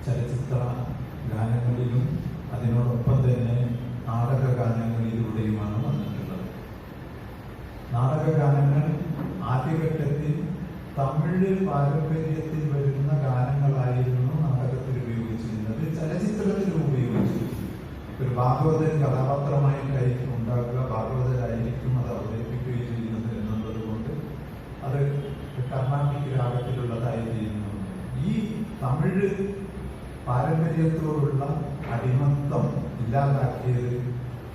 ചലച്ചിത്ര ഗാനങ്ങളിലും അതിനോടൊപ്പം തന്നെ നാടക ഗാനങ്ങളിലൂടെയുമാണ് വന്നിട്ടുള്ളത്. നാടക ഗാനങ്ങൾ ആദ്യഘട്ടത്തിൽ തമിഴ് പാരമ്പര്യത്തിൽ വരുന്ന ഗാനങ്ങളായിരുന്നു നാടകത്തിൽ ഉപയോഗിച്ചിരുന്നത്, ചലച്ചിത്രത്തിലും ഉപയോഗിച്ചിരുന്നു. ഒരു ഭാഗവതൻ കഥാപാത്രമായിട്ടായിരിക്കും ഉണ്ടാക്കുക, ഭാഗവതരായിരിക്കും അത് അവതരിപ്പിക്കുകയും ചെയ്യുന്നത് എന്നുള്ളത് കൊണ്ട് അത് കർണാട്ടിക് രാഗത്തിലുള്ളതായിരുന്നു. ഈ തമിഴ് പാരമ്പര്യത്തോടുള്ള അടിമത്തം ഇല്ലാതാക്കിയത്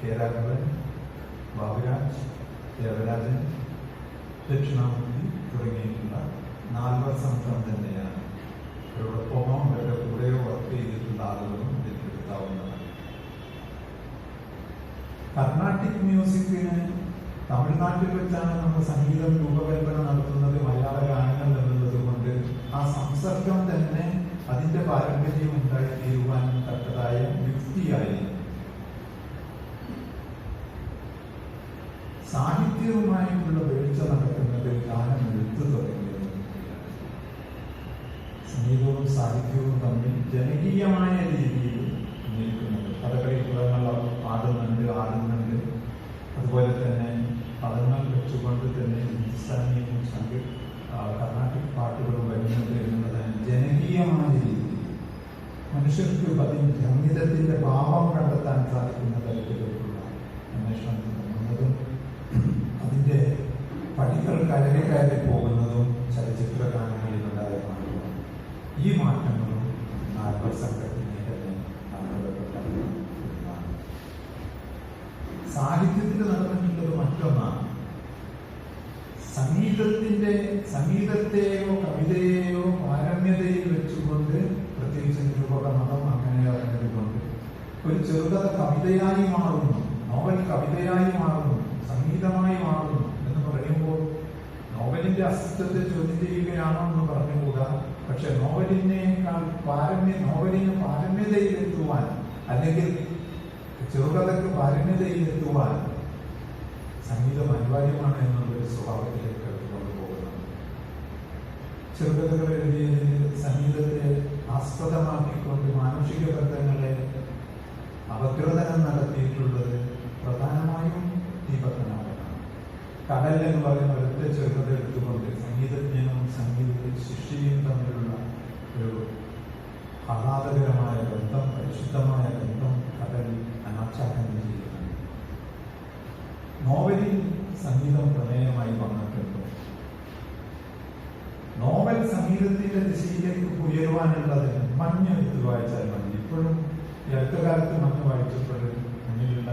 കേരളൻ, ബാബുരാജ്, ദേവരാജൻ, ദക്ഷിണാമൂർത്തി തുടങ്ങിയിട്ടുള്ള നാൽവർ സംഘം തന്നെയാണ്. അവരോടൊപ്പമോ അവരുടെ കൂടെയോ വർക്ക് ചെയ്തിട്ടുള്ള ആളുകളും ഇതിൽപ്പെടുത്താവുന്നതാണ്. കർണാട്ടിക് മ്യൂസിക്കിന് തമിഴ്നാട്ടിൽ വെച്ചാണ് നമ്മൾ സംഗീതം രൂപകൽപ്പന നടത്തുന്നത്, മലയാള ഗാനങ്ങൾ എന്നുള്ളത് കൊണ്ട് ആ സംസർഗം തന്നെ അതിന്റെ പാരമ്പര്യം ഉണ്ടായി തീരുവാൻ തക്കതായ യുക്തിയായി. സാഹിത്യവുമായിട്ടുള്ള വീഴ്ച നടക്കുന്നത് ഗാനം എഴുത്തു തുടങ്ങിയത്. സംഗീതവും സാഹിത്യവും തമ്മിൽ ജനകീയമായ രീതിയിൽ നിൽക്കുന്നത്. കഥകളി പദങ്ങൾ ആടുന്നുണ്ട്. അതുപോലെ തന്നെ പദങ്ങൾ വെച്ചുകൊണ്ട് തന്നെ ഹിന്ദുസ്ഥാനിയും കർണാട്ടിക് പാട്ടുകളും വരുന്നത് എന്നുള്ളതാണ് ജനകീയമായ രീതിയിൽ മനുഷ്യർക്ക് സംഗീതത്തിന്റെ ഭാവം കണ്ടെത്താൻ സാധിക്കുന്ന തരത്തിലുള്ള അന്വേഷണത്തിൽ വന്നതും അതിന്റെ പടികൾ കയറി പോകുന്നതും ചലച്ചിത്ര ഗാനങ്ങളിലുണ്ടായ മാറ്റമാണ്. ഈ മാറ്റങ്ങളും നാൽവർ സംഘത്തിനെ തന്നെ കാണപ്പെട്ടതാണ്. സാഹിത്യത്തിൽ നടന്നിട്ടുള്ളത് മറ്റൊന്നാണ്. സംഗീതത്തെയോ കവിതയെയോ പാരമ്യതയിൽ വെച്ചുകൊണ്ട്, പ്രത്യേകിച്ച് നിരൂപകമതം അങ്ങനെ പറഞ്ഞതുകൊണ്ട് ഒരു ചെറുകഥ കവിതയായി മാറുന്നു, നോവൽ കവിതയായി മാറുന്നു, സംഗീതമായി മാറുന്നു എന്ന് പറയുമ്പോൾ നോവലിന്റെ അസ്തിത്വത്തെ ചോദ്യം ചെയ്യുകയാണോ എന്ന് പറഞ്ഞുകൂടാ. പക്ഷെ നോവലിന് പാരമ്യതയിലെത്തുവാൻ, അല്ലെങ്കിൽ ചെറുകഥക്ക് പാരമ്യതയിലെത്തുവാൻ സംഗീതം അനിവാര്യമാണ് എന്നുള്ളൊരു സ്വഭാവത്തിലേക്ക് കൊണ്ടുപോകുന്നത്. ചെറുകഥകൾ എഴുതിയതിൽ സംഗീതത്തെ ആസ്പദമാക്കിക്കൊണ്ട് മാനുഷിക ബന്ധങ്ങളെ അപഗ്രഥനം നടത്തിയിട്ടുള്ളത് പ്രധാനമായും ദീപകനാഥനാണ്. കടൽ എന്ന് പറയുന്ന ഒരൊറ്റ ചെറുകഥ എടുത്തുകൊണ്ട് സംഗീതജ്ഞനും സംഗീത ശിഷ്യയും തമ്മിലുള്ള ഒരു ആഹ്ലാദകരമായ ബന്ധം, പരിശുദ്ധമായ ബന്ധം കടൽ അനാച്ഛാദനം ചെയ്യുന്നു. നോവലിൽ സംഗീതം പ്രമേയമായി വന്നിട്ടുണ്ട്. നോവൽ സംഗീതത്തിന്റെ ദിശയിലേക്ക് ഉയരുവാനുള്ളത് മഞ്ഞ് എടുത്ത് വായിച്ചാൽ മതി. ഇപ്പോഴും ഈ അടുത്ത കാലത്ത് മഞ്ഞ് വായിച്ചപ്പോൾ മുന്നിലുള്ള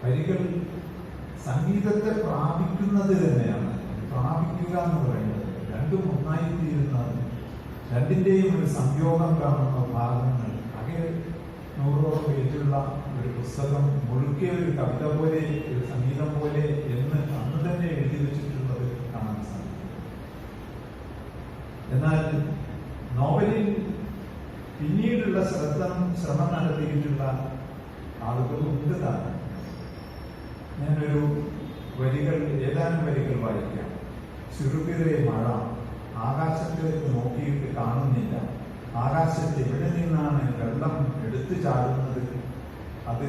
വരികൾ സംഗീതത്തെ പ്രാപിക്കുന്നത് തന്നെയാണ്. പ്രാപിക്കുക എന്ന് പറയുന്നത് രണ്ടും ഒന്നായി തീരുന്നത്, രണ്ടിന്റെയും ഒരു സംയോഗം കാണുന്ന ഭാഗങ്ങൾ. ആകെ 100ഓളം പേജുള്ള ഒരു പുസ്തകം മുഴുക്കിയ ഒരു കവിത പോലെ, ഒരു സംഗീതം പോലെ എന്ന് അന്ന് തന്നെ എഴുതി വെച്ചിട്ടുള്ളത് കാണാൻ സാധിക്കും. എന്നാൽ നോവലിൽ പിന്നീടുള്ള ശ്രമം നടത്തിയിട്ടുള്ള ആളുകൾ ഉണ്ട് താനും. ഞാനൊരു ഏതാനും വരികൾ വായിക്കാം. ചെറുകിറേ മഴ, ആകാശത്തേക്ക് നോക്കിയിട്ട് കാണുന്നില്ല, ആകാശത്ത് എവിടെ നിന്നാണ് വെള്ളം എടുത്തു ചാടുന്നത്, അത്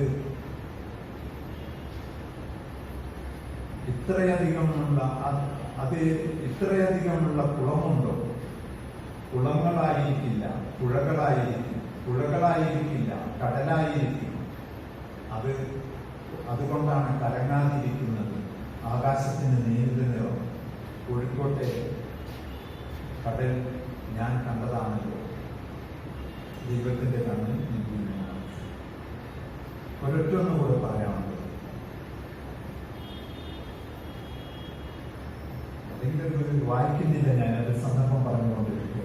ഇത്രയധികമുള്ള കുളമുണ്ടോ? കുളങ്ങളായിരിക്കില്ല, പുഴകളായിരിക്കില്ല, കടലായിരിക്കും. അതുകൊണ്ടാണ് കലങ്ങാതിരിക്കുന്നത്. ആകാശത്തിന് നീല നിറം. കോഴിക്കോട്ടെ കടൽ ഞാൻ കണ്ടതാണല്ലോ, ദൈവത്തിന്റെ കണ്ണിൽ നിൽക്കുന്നതാണ്. ഒരൊറ്റൊന്നും കൂടെ പറയാനുള്ളത്, എന്തെങ്കിലും വായിക്കുന്നില്ല, ഞാനത് സന്ദർഭം പറഞ്ഞുകൊണ്ടിരിക്കുന്നത്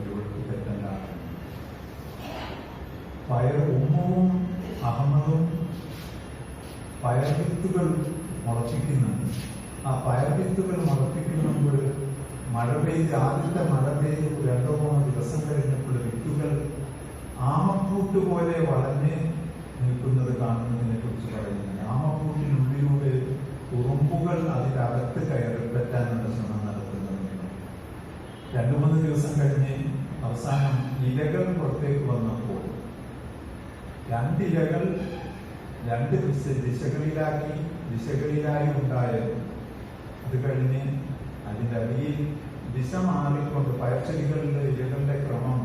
തെറ്റല്ലാണ്. ഉമ്മുവും അഹമ്മദും പയർവിത്തുകൾ മുളപ്പിക്കുന്നുണ്ട്. ആ പയർവിത്തുകൾ മുളപ്പിക്കുമ്പോൾ ആദ്യത്തെ മഴ പെയ്ത് 2-3 ദിവസം കഴിഞ്ഞപ്പോൾ വിത്തുകൾ ആമപ്പൂട്ട് പോലെ വളഞ്ഞ് നിൽക്കുന്നത് കാണുന്നതിനെ കുറിച്ച് പറയുന്നത്. ആമപ്പൂട്ടിനുള്ളിലൂടെ ഉറുമ്പുകൾ അതിനകത്ത് കയറി പറ്റാനുള്ള ശ്രമം നടത്തുന്നത്. 2-3 ദിവസം കഴിഞ്ഞ് അവസാനം ഇലകൾ പുറത്തേക്ക് വന്നപ്പോൾ രണ്ടിലകൾ രണ്ട് ദിശകളിലായി ഉണ്ടായത്. അത് കഴിഞ്ഞ് അതിൻ്റെ അടിയിൽ ദിശ മാറിക്കൊണ്ട് പയർച്ചെടികളുടെ ഇലകളുടെ ക്രമം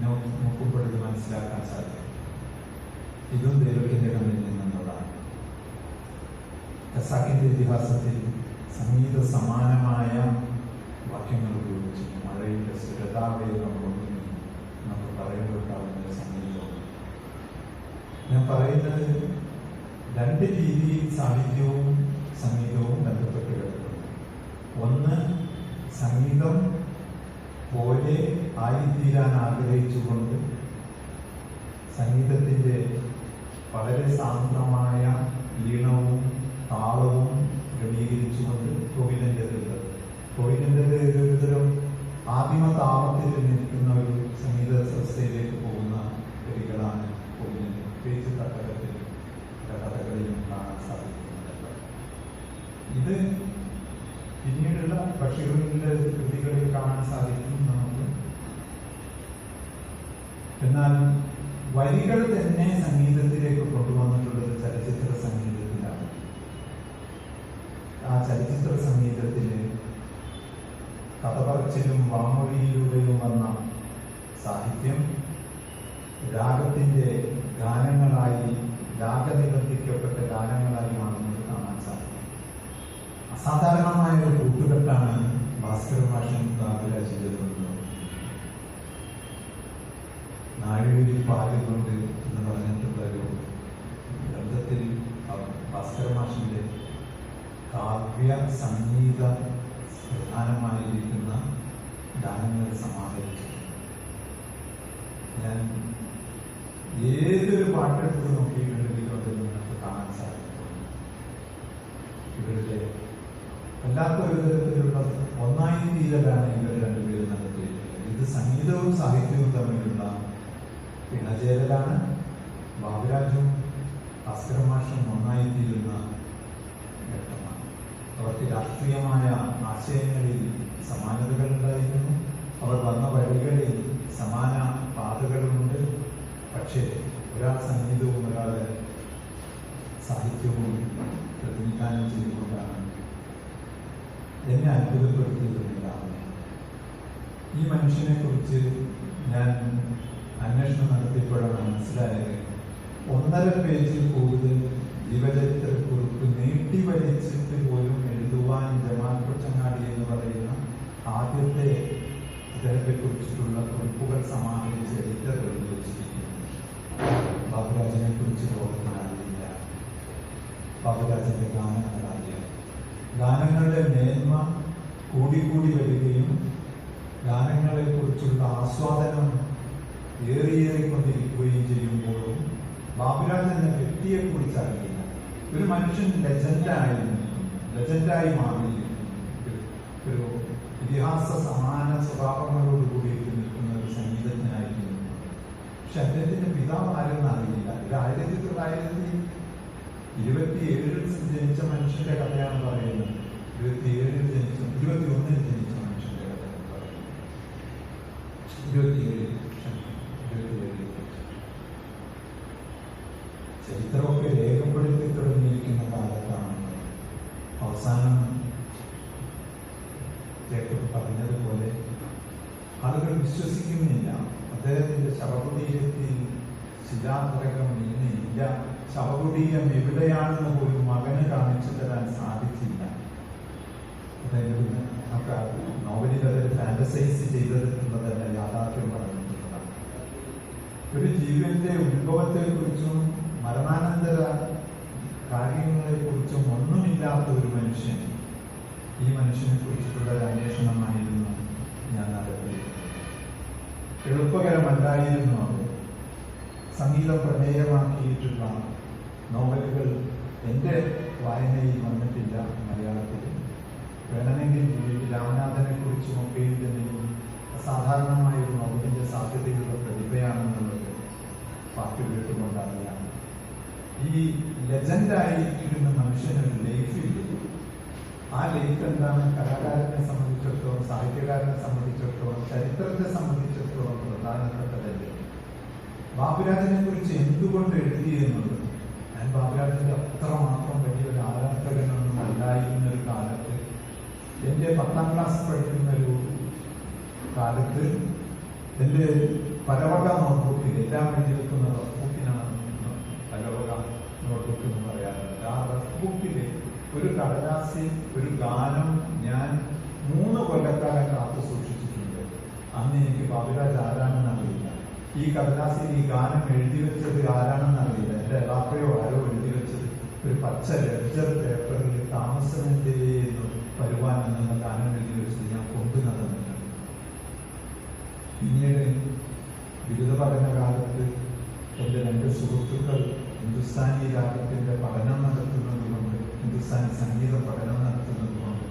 നോക്കുമ്പോൾ ഇത് മനസ്സിലാക്കാൻ സാധിക്കും. ഇതും ദൈവത്തിന്റെ കണ്ണിൽ നിന്നുള്ളതാണ്. ഖസാക്കിന്റെ ഇതിഹാസത്തിൽ സംഗീത സമാനമായ വാക്യങ്ങൾ ഉപയോഗിച്ച് മഴയുടെ സ്ഥിരതാവേഗം നമുക്ക് പറയുമ്പോഴാവുന്ന സംഗീതവും. ഞാൻ പറയുന്നത് രണ്ട് രീതിയിൽ സാഹിത്യവും സംഗീതവും ബന്ധപ്പെട്ട് കിടക്കുന്നു. ഒന്ന്, സംഗീതം പോലെ ആയിത്തീരാൻ ആഗ്രഹിച്ചുകൊണ്ട് സംഗീതത്തിൻ്റെ വളരെ സാന്ദ്രമായ ഈണവും താളവും ക്രമീകരിച്ചുകൊണ്ട് കോവിലിൻ്റെത് ഒരുതരം ആദിമ താളത്തിൽ നിൽക്കുന്ന ഒരു സംഗീത വ്യവസ്ഥയിലേക്ക് പോകുന്ന വരികളാണ് കോവിലിൻ്റെ. പ്രത്യേകിച്ച് കഥകളിലും കാണാൻ സാധിക്കുന്നുണ്ട്. ഇത് പിന്നീടുള്ള ബഷീറിന്റെ കൃതികളിൽ കാണാൻ സാധിക്കും നമുക്ക്. എന്നാൽ വരികൾ തന്നെ സംഗീതത്തിലേക്ക് കൊണ്ടുവന്നിട്ടുള്ളത് ചലച്ചിത്ര സംഗീതത്തിലാണ്. ആ ചലച്ചിത്ര സംഗീതത്തില് കഥ പറച്ചിലും വാമൊഴിയിലൂടെയും വന്ന സാഹിത്യം രാഗത്തിന്റെ ഗാനങ്ങളായി, രാഗനിബന്ധിക്കപ്പെട്ട ഗാനങ്ങളായി മാറുന്നത് കാണാൻ സാധിക്കും. അസാധാരണമായ ഒരു കൂട്ടുകെട്ടാണ് ഭാസ്കര മാഷൻ ബാബുരാജ് ചെയ്തിട്ടുള്ളത്. നാഴികയിൽ പാലുകൊണ്ട് എന്ന് പറഞ്ഞിട്ടുള്ള ഒരു ഗ്രന്ഥത്തിൽ ഭാസ്കര മാഷിന്റെ കാവ്യ സംഗീത പ്രധാനമായിരിക്കുന്ന ഗാനങ്ങൾ സമാഹരിച്ചു. ഞാൻ ഏതൊരു പാട്ടെടുത്ത് നോക്കിയിട്ടുണ്ടെങ്കിലും അത് നിങ്ങൾക്ക് കാണാൻ സാധിക്കും. ഇവരുടെ അല്ലാത്തൊരു തരത്തിലുള്ള ഒന്നായി തീരലാണ് ഇവർ രണ്ടുപേരും നടത്തിയിട്ടുള്ളത്. ഇത് സംഗീതവും സാഹിത്യവും തമ്മിലുള്ള ഇണചേരലാണ്. ബാബുരാജും ഭാസ്കര മാഷും ഒന്നായി തീരുന്ന ഘട്ടമാണ്. അവർക്ക് രാഷ്ട്രീയമായ ആശയങ്ങളിൽ സമാനതകൾ ഉണ്ടായിരുന്നു. അവർ വന്ന വഴികളിൽ സമാന പാതകളുമുണ്ട്. പക്ഷേ ഒരാൾ സംഗീതവും ഒരാൾ സാഹിത്യവും പ്രതിനിധാനം ചെയ്തുകൊണ്ടാണ് എന്നെ അത്ഭുതപ്പെടുത്തിയിട്ടുണ്ടാകുന്നത്. ഈ മനുഷ്യനെ കുറിച്ച് ഞാൻ അന്വേഷണം നടത്തിയപ്പോഴാണ് മനസ്സിലായത് 1.5 പേജിൽ കൂടുതൽ ജീവചരിത്രക്കുറിപ്പ് നീട്ടി വലിച്ചിട്ട് പോലും എഴുതുവാൻ ജമാൽ കൊച്ചങ്ങാടി എന്ന് പറയുന്ന ആദ്യത്തെ ഇദ്ദേഹത്തെ കുറിച്ചിട്ടുള്ള കുറിപ്പുകൾ സമാഹരിച്ച് എഡിറ്റർ എഴുതി വെച്ചിരിക്കുന്നു. ബാബുരാജിനെ കുറിച്ച് ഓർക്കാനില്ല. ബാബുരാജിന്റെ ഗാനങ്ങളറിയാം. ഗാനങ്ങളുടെ മേന്മ കൂടിക്കൂടി വരികയും ഗാനങ്ങളെ കുറിച്ചുള്ള ആസ്വാദനം ഏറിയേറിക്കൊണ്ടിരിക്കുകയും ചെയ്യുമ്പോഴും ബാബുരാജ് എന്ന വ്യക്തിയെ കുറിച്ച് അറിയില്ല. ഒരു മനുഷ്യൻ ലെജൻഡായി മാറിയിരിക്കുന്നു. ഒരു ഇതിഹാസ സമാന സ്വഭാവങ്ങളോട് കൂടിയിട്ട് നിൽക്കുന്ന ഒരു സംഗീതജ്ഞനായിരിക്കുന്നു. പക്ഷെ അദ്ദേഹത്തിന്റെ പിതാവ് ആരെന്ന് അറിയില്ല. ഇത് 1927 ജനിച്ച മനുഷ്യന്റെ കഥയാണ് പറയുന്നത്. 21 ജനിച്ച മനുഷ്യന്റെ കഥയാണ് പറയുന്നത്. 27 ചരിത്രമൊക്കെ രേഖപ്പെടുത്തി തുടങ്ങിയിരിക്കുന്ന കാലത്താണ് അവസാനം പറഞ്ഞതുപോലെ ആളുകൾ വിശ്വസിക്കുന്നില്ല. അദ്ദേഹത്തിന്റെ ശവകുടീരത്തിൽ ശിലാഫലകം ഇന്നില്ല. ശവകുടീരം എവിടെയാണെന്ന് പോലും മകന് കാണിച്ചു തരാൻ സാധിച്ചില്ല. അതായത് നമുക്ക് നോവലിൽ അതൊരു ഫാന്റസൈസ് ചെയ്തിട്ടുള്ളതല്ല, യാഥാർത്ഥ്യം പറഞ്ഞിട്ടുള്ളതാണ്. ഒരു ജീവന്റെ ഉത്ഭവത്തെക്കുറിച്ചും മരണാനന്തര കാര്യങ്ങളെക്കുറിച്ചും ഒന്നുമില്ലാത്ത ഒരു മനുഷ്യൻ, ഈ മനുഷ്യനെ കുറിച്ചിട്ടുള്ള ഒരു അന്വേഷണമായിരുന്നു ഞാൻ നടത്തിയത്. എളുപ്പകരമല്ലായിരുന്നു അത്. സംഗീതം പ്രമേയമാക്കിയിട്ടുള്ള നോവലുകൾ എൻ്റെ വായനയിൽ വന്നിട്ടില്ല മലയാളത്തിൽ. വേണമെങ്കിൽ രാമനാഥനെ കുറിച്ചുമൊക്കെ തന്നെയും അസാധാരണമായ ഒരു നോവലിൻ്റെ സാധ്യതയുള്ള പ്രതിഭയാണെന്നുള്ളത് പാട്ട് കേട്ടുകൊണ്ടറിയാം. ഈ ലെജൻഡായിരിക്കുന്ന മനുഷ്യനൊരു ലൈഫില്ല. ആ ലൈഫ് എന്താണ്? കലാകാരനെ സംബന്ധിച്ചിടത്തോളം, സാഹിത്യകാരനെ സംബന്ധിച്ചിടത്തോളം, ചരിത്ര ചരിത്രത്തെ സംബന്ധിച്ചിടത്തോളം പ്രധാനപ്പെട്ടതല്ലേ. ബാബുരാജിനെ കുറിച്ച് എന്തുകൊണ്ട് എഴുതിയെന്നത്, ഞാൻ ബാബുരാജിന്റെ അത്രമാത്രം വലിയൊരു ആരാധകനൊന്നും അല്ലായിരുന്ന ഒരു കാലത്ത്, എൻ്റെ 10ാം ക്ലാസ് പഠിക്കുന്ന ഒരു കാലത്ത് എൻ്റെ പലവക നോട്ട്ബുക്കിൽ, എല്ലാം എഴുതി വെക്കുന്ന റഫ്ബുക്കിനാണ് പലവക നോട്ട്ബുക്ക് എന്ന് പറയാറുണ്ട്. ആ റഫ്ബുക്കിൽ ഒരു കടലാസിൽ ഒരു ഗാനം ഞാൻ 3 കൊല്ലക്കാലം കാത്തു സൂക്ഷിച്ചിട്ടുണ്ട്. അന്ന് എനിക്ക് ബാബുരാജ് ആരാണെന്ന് അറിയില്ല. ഈ കടലാസിൽ ഈ ഗാനം എഴുതി വെച്ചത് ആരാണെന്ന് അറിയില്ല. എൻ്റെ എളാപ്പയോ ആരോ എഴുതി വെച്ചത് ഒരു പച്ച ലെഡ്ജർ പേപ്പറിൽ താമസമെന്തേ എന്ന് വരുവാൻ എന്ന ഗാനം എഴുതി വെച്ചത് ഞാൻ കൊണ്ടു നടന്നിട്ടുണ്ട്. പിന്നീട് ബിരുദ പഠന കാലത്ത് എൻ്റെ 2 സുഹൃത്തുക്കൾ ഹിന്ദുസ്ഥാനി രാഗത്തിന്റെ പഠനം നടത്തുന്നതുകൊണ്ട്, ഹിന്ദുസ്ഥാനി സംഗീത പഠനം നടത്തുന്നതുകൊണ്ട്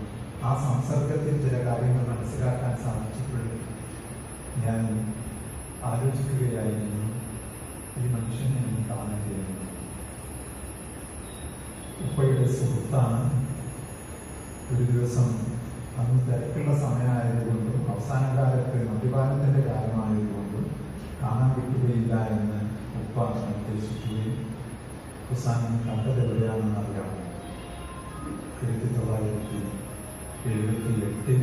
ആ സംസർഗത്തിൽ ചില കാര്യങ്ങൾ മനസ്സിലാക്കാൻ സാധിച്ചപ്പോഴും ഞാൻ ആലോചിക്കുകയായിരുന്നു, ഈ മനുഷ്യനെ എനിക്ക് കാണേണ്ടിയിരുന്നു. ഉപ്പയുടെ സുഹൃത്താണ്. ഒരു ദിവസം അന്ന് തിരക്കുള്ള സമയമായതുകൊണ്ടും അവസാന കാലത്ത് മദ്യപാനത്തിന്റെ കാര്യമായതുകൊണ്ടും കാണാൻ കിട്ടുകയില്ല എന്ന് ഉപ്പ നിർദ്ദേശിക്കുകയും അവസാനം കണ്ടത് എവിടെയാണെന്ന് അറിയാമോ? 1978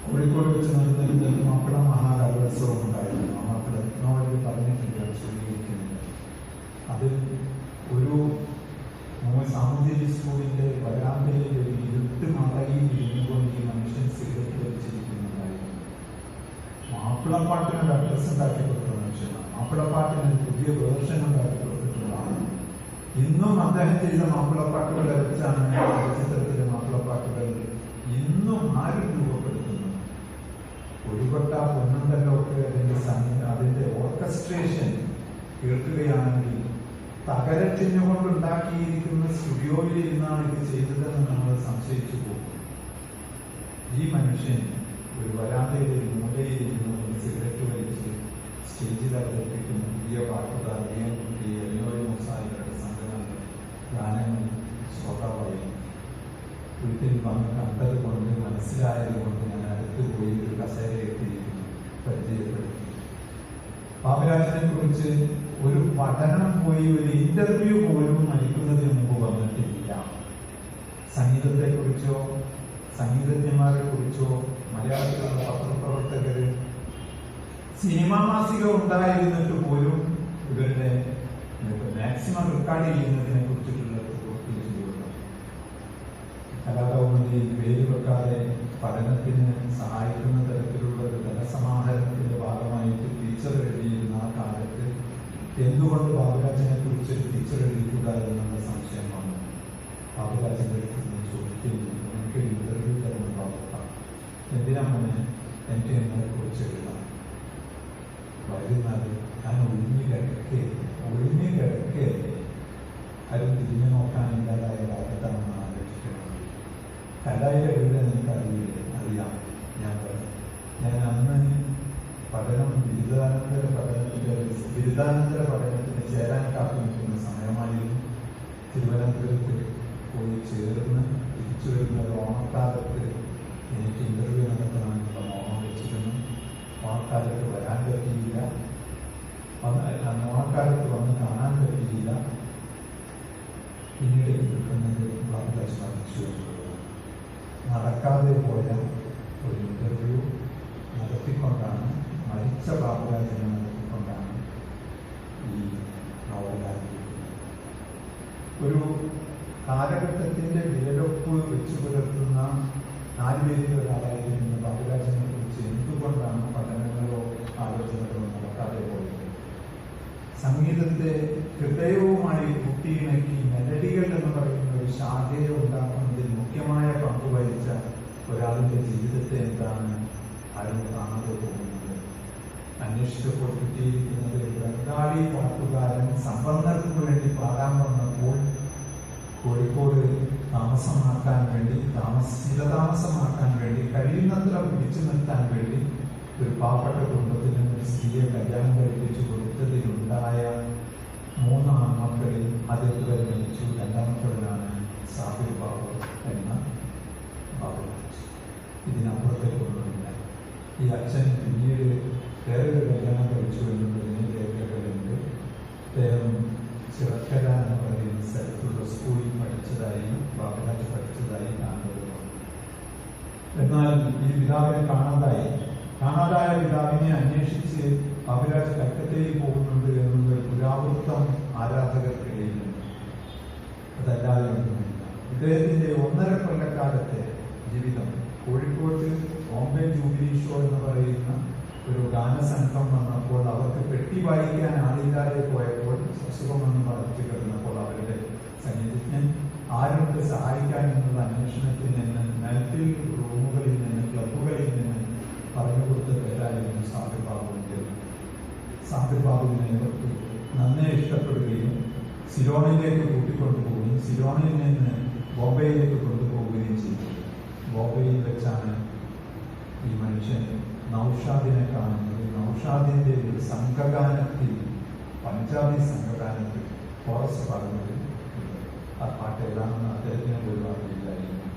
കോഴിക്കോട് വെച്ച് നടന്നിരുന്ന മാപ്പിള മഹാകലോത്സവം ഉണ്ടായിരുന്നു. ആ മാപ്പിള നോവലിൽ പറഞ്ഞിട്ടില്ല, സ്വീകരിക്കുന്നില്ല. അതിൽ ഒരു സാമൂതിരി സ്കൂളിന്റെ വരാന്തയിൽ ഒരു ഇരുട്ട് മറയിൽ ഇരുന്നുകൊണ്ട് ഈ മനുഷ്യൻ സിഗരറ്റ് വലിച്ചിരിക്കുന്നുണ്ടായിരുന്നു. മാപ്പിളപ്പാട്ടിനൊരു അഡ്രസ് ഉണ്ടാക്കി കൊടുത്ത മനുഷ്യനാണ്. മാപ്പിളപ്പാട്ടിനൊരു പുതിയ വേർഷൻ ഉണ്ടാക്കി കൊടുത്തിട്ടുള്ളതാണ്. ഇന്നും അദ്ദേഹം ചെയ്ത മാപ്പിളപ്പാട്ടുകളെ വെച്ചാണ് ചലച്ചിത്രത്തിലെ മാപ്പിളപ്പാട്ടുകൾ ഇന്നും ആരും രൂപപ്പെടുത്തുന്നത്. ഒരുപെട്ട പൊന്നുണ്ടല്ലൊക്കെ അതിന്റെ ഓർക്കസ്ട്രേഷൻ കേൾക്കുകയാണെങ്കിൽ തകരറ്റിഞ്ഞുകൊണ്ടുണ്ടാക്കിയിരിക്കുന്ന സ്റ്റുഡിയോയിൽ ഇരുന്നാണ് ഇത് ചെയ്തതെന്ന് നമ്മൾ സംശയിച്ചു പോകും. ഈ മനുഷ്യൻ ഒരു വരാന്തയിൽ മൂലയിൽ ഇരുന്ന് സിഗരറ്റ് വലിച്ച് സ്റ്റേജിൽ അവതരിപ്പിക്കുന്ന പുതിയ പാട്ടുകാർ കുട്ടി, എല്ലോയി മുസായികളുടെ സംഘടനകൾ ഗാനങ്ങൾ ശ്രോതാവായി വീട്ടിൽ വന്ന് കണ്ടത് കൊണ്ട്, മനസ്സിലായത് കൊണ്ട് ഞാൻ അടുത്ത് പോയി ഒരു കസേരയെത്തിയിരിക്കുന്നു, പരിചയപ്പെടുത്തി. ബാബുരാജിനെ കുറിച്ച് ഒരു പഠനം പോയി ഒരു ഇന്റർവ്യൂ പോലും മരിക്കുന്നതിന് മുമ്പ് വന്നിട്ടില്ല. സംഗീതത്തെക്കുറിച്ചോ സംഗീതജ്ഞന്മാരെ കുറിച്ചോ മലയാളത്തിലുള്ള പത്രപ്രവർത്തകര്, സിനിമാ മാസിക ഉണ്ടായിരുന്നിട്ട് പോലും ഇവരുടെ മാക്സിമം റെക്കോർഡ് ചെയ്യുന്നതിനെ കുറിച്ചിട്ടുള്ള കലാകൗമുദിയിൽ പേര് വെക്കാതെ പഠനത്തിന് സഹായിക്കുന്ന തരത്തിലുള്ള ഒരു ധനസമാഹരണത്തിന്റെ ഭാഗമായിട്ട് ടീച്ചർ എഴുതിയിരുന്ന ആ കാലത്ത് എന്തുകൊണ്ട് ബാബുരാജിനെ കുറിച്ച് ടീച്ചർ എഴുതിക്കുക എന്നുള്ള സംശയം വന്നു. ബാബുരാജിന്റെ അടുത്ത് ചോദിക്കുന്നു, എനിക്ക് ഇന്റർവ്യൂ തരുന്ന ബാബുക്ക, എന്തിനാണ് എനിക്ക് എന്നെ കുറിച്ച് എഴുതാം? വരുന്നത് ഞാൻ ഒഴിഞ്ഞു കിടക്കേ അത് തിരിഞ്ഞു നോക്കാനില്ലാതായ ഭാഗത്താണെന്ന് ആലോചിക്കുന്നത്. കലയുടെ എഴുതാൻ എനിക്കറിയില്ലേ? അറിയാം. ഞാൻ അന്ന് പഠനം ബിരുദാനന്തര പഠനത്തിന് ചേരാൻ കാത്തിരിക്കുന്ന സമയമായിരുന്നു. തിരുവനന്തപുരത്ത് പോയി ചേർന്ന് തിരിച്ചു വരുന്ന ഒരു ഓണക്കാലത്ത് എനിക്ക് ഇന്റർവ്യൂ നടത്തണമെന്നുള്ള മോഹം വെച്ചിരുന്നു. ഓണക്കാലത്ത് വരാൻ പറ്റിയില്ല. ഓണക്കാലത്ത് വന്ന് കാണാൻ പറ്റിയില്ല. പിന്നീട് കിട്ടുന്നത് ബാബുരാജ് മരിച്ചു എന്നുള്ളത്. നടക്കാതെ പോയ ഒരു ഇന്റർവ്യൂ നടത്തിക്കൊണ്ടാണ്, മരിച്ച ബാബുരാജിനെ നടത്തിക്കൊണ്ടാണ് ഈ നോവലായിരിക്കുന്നത്. ഒരു കാലഘട്ടത്തിന്റെ വിരലൊപ്പ് വെച്ചു പുലർത്തുന്ന 4 പേരിൽ ഒരാളായിരുന്നു ബാബുരാജിനെ കുറിച്ച് എന്തുകൊണ്ടാണ് പഠനങ്ങളോ ആലോചനകളോ നടക്കാതെ പോയത്? സംഗീതത്തെ ഹൃദയവുമായി കൂട്ടിയിണക്കി മെലഡികൾ എന്ന് പറയുന്ന ഒരു ശാഖയെ ഉണ്ടാക്കുന്നതിൽ മുഖ്യമായ പങ്ക് വഹിച്ച ഒരാളുടെ ജീവിതത്തെ എന്താണ് ആരും കാണാതെ പോകുന്നത്? അന്വേഷിച്ചപ്പോൾ കിട്ടിയിരിക്കുന്നത് ബംഗാളി പാട്ടുകാരൻ സമ്പന്നർക്ക് വേണ്ടി പാടാൻ വന്നപ്പോൾ കോഴിക്കോട് താമസമാക്കാൻ വേണ്ടി, സ്ഥിരതാമസമാക്കാൻ വേണ്ടി, കഴിയുന്നത്ര പിടിച്ചു നിർത്താൻ വേണ്ടി ഒരു പാവപ്പെട്ട കുടുംബത്തിന് ഒരു സ്ത്രീയെ കല്യാണം കഴിപ്പിച്ചു കൊടുത്തതിലുണ്ടായ 3 ആൺമക്കളിൽ ആദ്യത്തെ മരിച്ചു. രണ്ടാമത്തവരാണ് സാബിർ ബാബു എന്ന ബാബുരാജ്. ഇതിനപ്പുറത്തേക്കൊന്നുമില്ല. ഈ അച്ഛൻ പിന്നീട് വേറൊരു കല്യാണം കഴിച്ചു എന്നുള്ളതിന് രേഖകളുണ്ട്. അദ്ദേഹം ചിറക്കര എന്ന് പറയുന്ന സ്ഥലത്തുള്ള സ്കൂളിൽ പഠിച്ചതായി ബാബുരാജ് പഠിച്ചതായി കാണുന്നു. എന്നാൽ ഈ പിതാവിനെ കാണാതായ പിതാവിനെ അന്വേഷിച്ച് ബാബുരാജ് കൽക്കത്തയിൽ പോകുന്നുണ്ട് എന്നുള്ള പുരാവൃത്തം ആരാധകർക്കിടയിലുണ്ട്. അതല്ലാതെ ഒന്നുമില്ല. ഇദ്ദേഹത്തിന്റെ 1.5 കൊല്ലക്കാലത്തെ ജീവിതം കോഴിക്കോട്ട് ബോംബെ ജൂബിലി ഷോ എന്ന് പറയുന്ന ഒരു ഗാനസംഘം വന്നപ്പോൾ അവർക്ക് പെട്ടി വായിക്കാൻ ആളില്ലാതെ പോയപ്പോൾ അസുഖമെന്ന് പറഞ്ഞു കിടന്നപ്പോൾ അവരുടെ സംഗീതജ്ഞൻ ആരുണ്ട് സഹായിക്കാൻ എന്നുള്ള അന്വേഷണത്തിൽ നിന്ന് മെൽറ്റിൽ റൂമുകളിൽ നിന്ന് ക്ലബുകളിൽ നിന്ന് പറഞ്ഞു കൊടുത്ത പേരായിരുന്നു സാബിർ ബാബുവിൻ്റെ. സാബിർ ബാബുവിനെ ഇവർക്ക് നന്നേ ഇഷ്ടപ്പെടുകയും സിലോണിലേക്ക് കൂട്ടിക്കൊണ്ടുപോവുകയും സിലോണിൽ നിന്ന് ബോംബെയിലേക്ക് കൊണ്ടുപോവുകയും ചെയ്തു. ബോംബെയിൽ വെച്ചാണ് ഈ മനുഷ്യൻ നൗഷാദിനെ കാണുന്നത്. നൗഷാദിന്റെ ഒരു സംഘഗാനത്തിൽ, പഞ്ചാബി സംഘഗാനത്തിൽ കോറസ് പാടുന്നത്. ആ പാട്ട് ഏതാണെന്ന് അദ്ദേഹത്തിന് പോലും അറിയില്ലായിരുന്നു.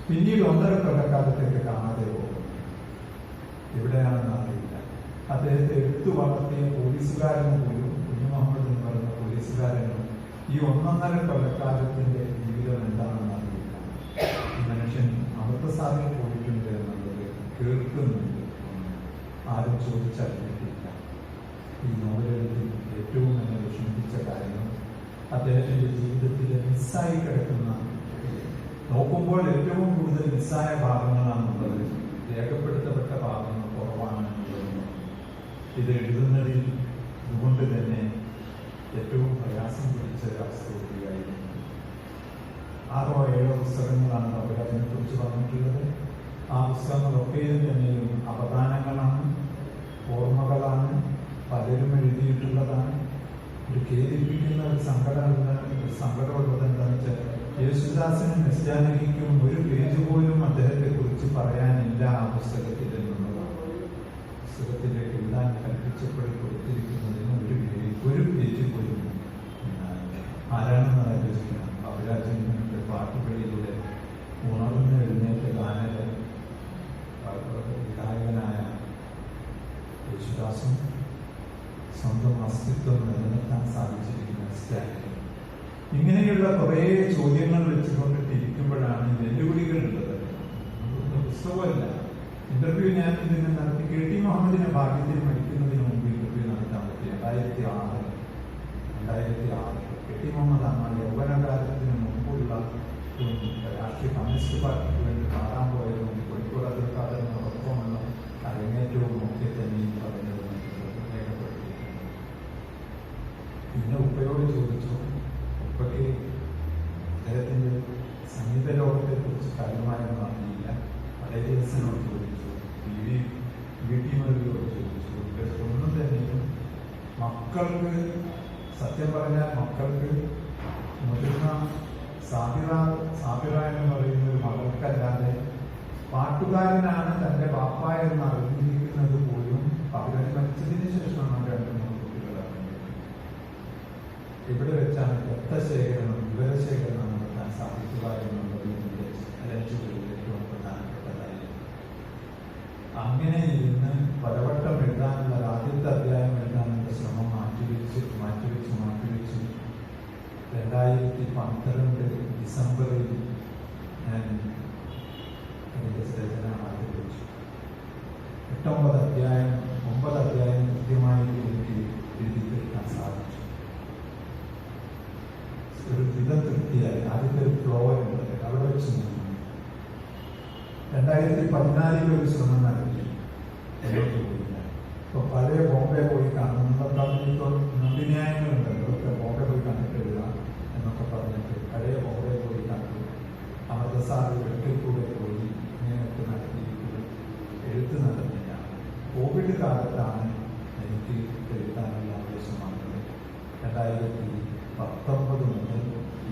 പിന്നീട് 1.5 കൊല്ലക്കാലത്തേക്ക് കാണാതെ പോകും. എവിടെയാണെന്ന് അറിയില്ല. അദ്ദേഹത്തെ എടുത്തു വളർത്തിയ പോലീസുകാരനും പോലും, കുഞ്ഞു മുഹമ്മദ് എന്ന് പറയുന്ന പോലീസുകാരനും ഈ 1.5 കൊല്ലക്കാലത്തിന്റെ ജീവിതം എന്താണെന്ന് അറിയില്ല. ഈ മനുഷ്യൻ അമൃതസാറിൽ പോയിട്ടുണ്ട് എന്നുള്ളത് കേൾക്കുന്നുണ്ട്. ആരും ചോദിച്ചറിഞ്ഞിട്ടില്ല. ഈ നോവലെഴുത്തിൽ ഏറ്റവും എന്നെ വിഷമിപ്പിച്ച കാര്യം അദ്ദേഹത്തിന്റെ ജീവിതത്തിലെ മിസ്സായി കിടക്കുന്ന, നോക്കുമ്പോൾ ഏറ്റവും കൂടുതൽ മിസ്സായ ഭാഗങ്ങളാണുള്ളത്. രേഖപ്പെടുത്തപ്പെട്ട ഭാഗങ്ങൾ കുറവാണെന്നുള്ളത്. ഇത് എഴുതുന്നതിൽ അതുകൊണ്ട് തന്നെ ഏറ്റവും പ്രയാസം പിടിച്ച ഒരവസ്ഥ കൂടിയായിരുന്നു. 6 or 7 പുസ്തകങ്ങളാണ് ബാബുരാജിനെ കുറിച്ച് പറഞ്ഞിട്ടുള്ളത്. ആ പുസ്തകങ്ങളൊക്കെയും തന്നെയും അപദാനങ്ങളാണ്, ഓർമ്മകളാണ്, പലരും എഴുതിയിട്ടുള്ളതാണ്. ഒരു ഖേദിപ്പിക്കുന്ന ഒരു സങ്കടമുള്ളത് എന്താണെന്ന് വെച്ചാൽ യേശുദാസിനും നിസ്ജാനകിക്കും ഒരു പേജ് പോലും അദ്ദേഹത്തെ കുറിച്ച് പറയാനില്ല ആ പുസ്തകത്തിൽ എന്നുള്ളതാണ്. പുസ്തകത്തിലേക്ക് എഴുതാൻ കൽപ്പിച്ചപ്പെടി കൊടുത്തിരിക്കുന്നതിന് ഒരു പേജ് പോലും ആരാണെന്ന് ആലോചിക്കണം. ബാബുരാജിന്റെ പാട്ടുകളിലൂടെ ഉണർന്ന് എഴുന്നേറ്റ ഗായകനായ യേശുദാസും സ്വന്തം അസ്തിത്വം നിലനിർത്താൻ സാധിച്ചിരിക്കുന്ന സ്റ്റാലിൻ. ഇങ്ങനെയുള്ള കുറേ ചോദ്യങ്ങൾ വെച്ചുകൊണ്ടിട്ടിരിക്കുമ്പോഴാണ് വെല്ലുവിളികളുള്ളത്. പുസ്തകമല്ല, ഇന്റർവ്യൂ ഞാൻ ഇതിനെ നടത്തി. KT മുഹമ്മദിനെ ഭാഗ്യത്തിൽ മരിക്കുന്നതിന് മുമ്പ് ഇന്റർവ്യൂ നടത്താൻ പറ്റി. 2006 KT മുഹമ്മദ് അന്ന് യൗവനകാലത്തിന് മുമ്പുള്ള രാഷ്ട്രീയ കമ്മ്യൂണിസ്റ്റ് പാർട്ടിക്ക് വേണ്ടി കാണാൻ പോയതും കോഴിക്കോട് അതിർക്കാരനോടൊപ്പമുള്ള അരങ്ങേറ്റവും ഒക്കെ തന്നെ പറഞ്ഞത് രേഖപ്പെടുത്തിയിട്ടുണ്ട്. പിന്നെ ഉപ്പയോട് ചോദിച്ചു. ഉപ്പയ്ക്ക് അദ്ദേഹത്തിന്റെ സംഗീത ലോകത്തെ കുറിച്ച് കാര്യമായൊന്നും അറിയില്ല. പഴയദേശനോട് ചോദിച്ചു, VT മരുവിനോട് ചോദിച്ചു. ഒന്നും തന്നെയും മക്കൾക്ക്, സത്യം പറഞ്ഞാൽ മക്കൾക്ക് മുതിർന്ന സാബിറ എന്ന് പറയുന്ന ഒരു മകൾക്കല്ലാതെ പാട്ടുകാരനാണ് തന്റെ വാപ്പ എന്ന് അറിഞ്ഞിരിക്കുന്നത് പോലും ബാബുരാജ് മരിച്ചതിന് ശേഷമാണ് 2-3 കുട്ടികളാണ്. ഇവിടെ വെച്ചാണ് രക്തശേഖരണം, വിവരശേഖരണം നടത്താൻ സാധിക്കുക എന്നുള്ളത് ലക്ഷ്യങ്ങളിൽ ഏറ്റവും പ്രധാനപ്പെട്ടതായി. അങ്ങനെ ഇരുന്ന് പലവട്ടം എഴുതാനുള്ള ആദ്യത്തെ അധ്യായം എഴുതാനുള്ള ശ്രമം മാറ്റിവെച്ചു 2012 ഡിസംബറിൽ ഞാൻ അതിൻ്റെ രചന ആരംഭിച്ചു. 9 അധ്യായം കൃത്യമായി എനിക്ക് എഴുതി തീർക്കാൻ സാധിച്ചു. ഒരു വിധം തൃപ്തിയായി. ആദ്യത്തെ ഒരു ഫ്ലോ ഉള്ളത് അവിടെ വെച്ച് നിന്നു. 2014 ഒരു ശ്രമം നടത്തി. ഇപ്പൊ പഴയ ബോംബെ പോയി കാണും. നന്ദിന്യായങ്ങളുണ്ടല്ലോ, അതൊക്കെ ബോംബെ പോയി കണ്ടിട്ട് എഴുതാം എന്നൊക്കെ പറഞ്ഞിട്ട് പഴയ ബോംബെ പോയി കണ്ടു. അമൃതസാർ വീട്ടിൽ കൂടെ പോയി ഇങ്ങനെയൊക്കെ നടത്തിയിട്ട് എഴുത്ത് നടന്നില്ല. കോവിഡ് കാലത്താണ് എനിക്ക് എഴുതാനുള്ള ആവേശം വന്നത്. 2019 മുതൽ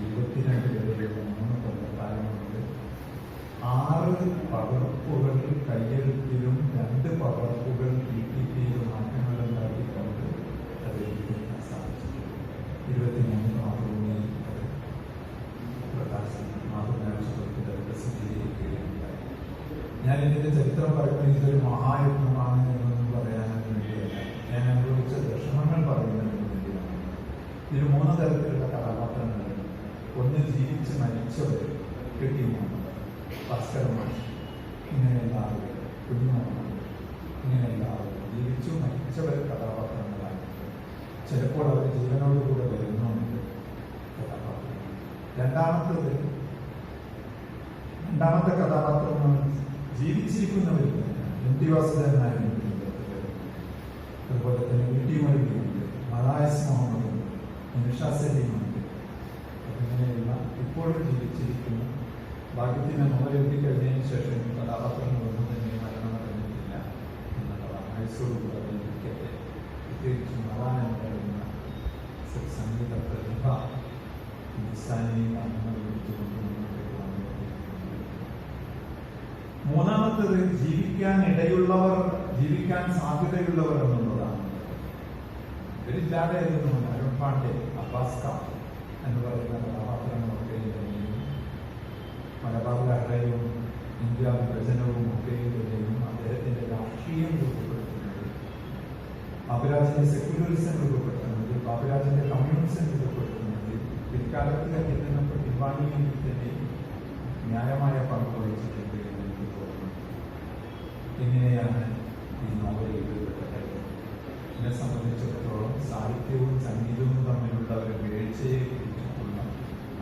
22 വരെയുള്ള 3 കൊല്ലക്കാലം കൊണ്ട് 6 പകർപ്പുകൾ കയ്യെഴുത്തിലും 2 പകർപ്പുകൾ PPTയിലും മാറ്റങ്ങളുണ്ടാക്കിക്കൊണ്ട് അത് എഴുതിക്കാൻ സാധിച്ചിട്ടുണ്ട്. 23 മാതൃഭൂമിയിൽ മാതൃഭൂമി പ്രസിദ്ധീകരിക്കുകയുണ്ടായി. ഞാൻ ഇതിന്റെ ചരിത്രം പറയുമ്പോൾ ഇതൊരു മരിച്ചവർ, കെട്ടിമുഖം, ഭാസ്കരമാഷ്, ഇങ്ങനെയുള്ള ആളുകൾ, കുഞ്ഞുമുഖം, ഇങ്ങനെയുള്ള ആളുകൾ ജീവിച്ചു മരിച്ചവർ കഥാപാത്രങ്ങളാണ്. ചിലപ്പോൾ അവർ ജീവനോടുകൂടെ വരുന്നുണ്ട് കഥാപാത്രങ്ങൾ. രണ്ടാമത്തെ കഥാപാത്രങ്ങൾ ജീവിച്ചിരിക്കുന്നവർ എം.ടി. വാസുദേവനായിരുന്നു. അതുപോലെ തന്നെ വി.ടി. മൊയ്തീനുണ്ട്, മലായസ് മുഹമ്മദുണ്ട്, നിഷ സലീമുണ്ട്. അങ്ങനെയുള്ള ഇപ്പോഴും ജീവിച്ചിരിക്കുന്ന ഭാഗ്യത്തിന് നോവലെഴുതി കഴിഞ്ഞതിന് ശേഷം കഥാപാത്രങ്ങളൊന്നും തന്നെ മരണമടഞ്ഞിട്ടില്ല എന്നുള്ളതാണ്. മൈസൂർ ഇരിക്കട്ടെ, പ്രത്യേകിച്ച് മറാൻ പറയുന്ന സംഗീത പ്രതിഭ ഹിന്ദുസ്ഥാനി ഗാനങ്ങൾ എടുത്തുകൊണ്ട് മുന്നോട്ടേക്ക് വന്നുകൊണ്ടിരിക്കുന്നത്. മൂന്നാമത്തത് ജീവിക്കാൻ സാധ്യതയുള്ളവർ എന്നുള്ളതാണ്. ഇവരില്ലാതെയായിരുന്നു അരുൺ പാണ്ഡെ, അബ്ബാസ് ഖാൻ എന്ന് പറയുന്ന കഥാപാത്രങ്ങളൊക്കെ തന്നെയും മലബാർ ലഹളയും ഇന്ത്യ വിഭജനവും ഒക്കെ തന്നെയും അദ്ദേഹത്തിന്റെ രാഷ്ട്രീയം രൂപപ്പെടുത്തുന്നത്, ബാബുരാജിന്റെ സെക്യുലറിസം രൂപപ്പെടുത്തുന്നത്, ബാബുരാജിന്റെ കമ്മ്യൂണിസം രൂപപ്പെടുത്തുന്നത് പിൽക്കാലത്തിൽ എത്തുന്ന പ്രതിഭാഗിയിൽ തന്നെ ന്യായമായ പങ്ക് വഹിച്ചിട്ടുണ്ട് എന്ന് എനിക്ക് തോന്നുന്നു. എങ്ങനെയാണ് ഈ നോവൽ എഴുതപ്പെട്ടത്? എന്നെ സംബന്ധിച്ചിടത്തോളം സാഹിത്യവും സംഗീതവും തമ്മിലുള്ള ഒരു വീഴ്ചയെ കുറിച്ചിട്ടുള്ള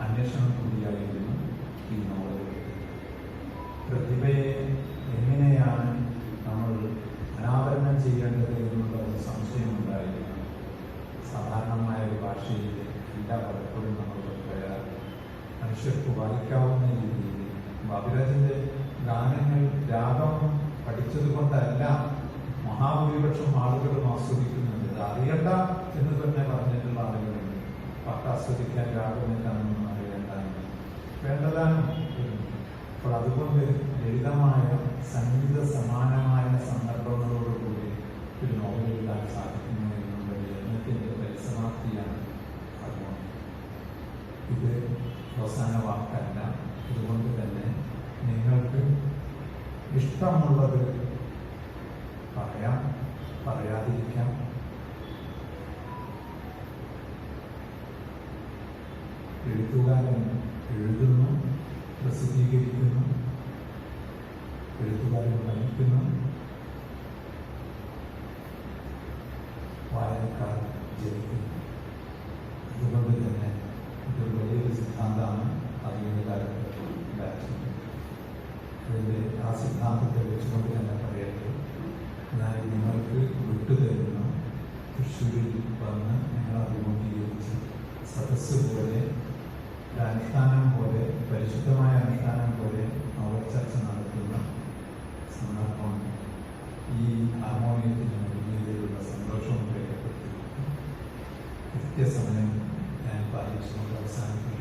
അന്വേഷണം കൂടിയായിരുന്നു ഈ നോവൽ. പ്രതിഭയെ എങ്ങനെയാണ് നമ്മൾ അനാവരണം ചെയ്യേണ്ടത് എന്നുള്ള ഒരു സംശയമുണ്ടായിരുന്നു. സാധാരണമായ ഒരു ഭാഷയിൽ എല്ലാ പലപ്പോഴും നമ്മൾ മനുഷ്യർക്ക് വായിക്കാവുന്ന രീതിയിൽ ബാബുരാജിന്റെ ഗാനങ്ങൾ രാഗം പഠിച്ചത് കൊണ്ടല്ല മഹാഭൂരിപക്ഷം ആളുകളും ആസ്വദിക്കുന്നുണ്ട്. ഇത് അറിയണ്ട എന്ന് തന്നെ പറഞ്ഞിട്ടുള്ള ആളുകളുണ്ട്. പാട്ട് ആസ്വദിക്കാൻ രാഗം എന്താണെന്നും അറിയേണ്ട, വേണ്ടതാണ്. അപ്പോൾ അതുകൊണ്ട് ലളിതമായ സംഗീത സമാനമായ സന്ദർഭങ്ങളോടുകൂടി ഒരു നോവൽ എഴുതാൻ സാധിക്കുന്നു എന്നുള്ള യത്നത്തിന്റെ പരിസമാപ്തിയാണ് ഹാർമോണി. ഇത് അവസാന വാക്കല്ല. ഇതുകൊണ്ട് തന്നെ നിങ്ങൾക്ക് ഇഷ്ടമുള്ളത് പറയാം, പറയാതിരിക്കാം. എഴുത്തുകാരൻ എഴുതുന്നു, പ്രസിദ്ധീകരിക്കുന്നു, എഴുത്തുകാരൻ പഠിക്കുന്നു, വായനക്കാർ ജനിക്കുന്നു. അതുകൊണ്ട് തന്നെ ഇതൊരു വലിയൊരു സിദ്ധാന്തമാണ് ആധുനിക കാലത്ത് ഉണ്ടാക്കുന്നത്. അതിൻ്റെ ആ സിദ്ധാന്തത്തെ വെച്ചുകൊണ്ട് തന്നെ പറയട്ടെ, ഞാൻ നിങ്ങൾക്ക് വിട്ടുതരുന്നു. തൃശ്ശൂരിൽ വന്ന് ഞങ്ങൾ അഭിമുഖീകരിച്ച് സദസ്സ് പോലെ ഒരു അനുഷ്ഠാനം പോലെ, പരിശുദ്ധമായ അനുഷ്ഠാനം പോലെ നോവൽ ചർച്ച നടത്തുന്ന സന്ദർഭം ഈ ഹാർമോണിയത്തിന് രീതിയിലുള്ള സന്തോഷവും രേഖപ്പെടുത്തി കൃത്യസമയം ഞാൻ പാലിച്ചുകൊണ്ട് അവസാനിപ്പിക്കും.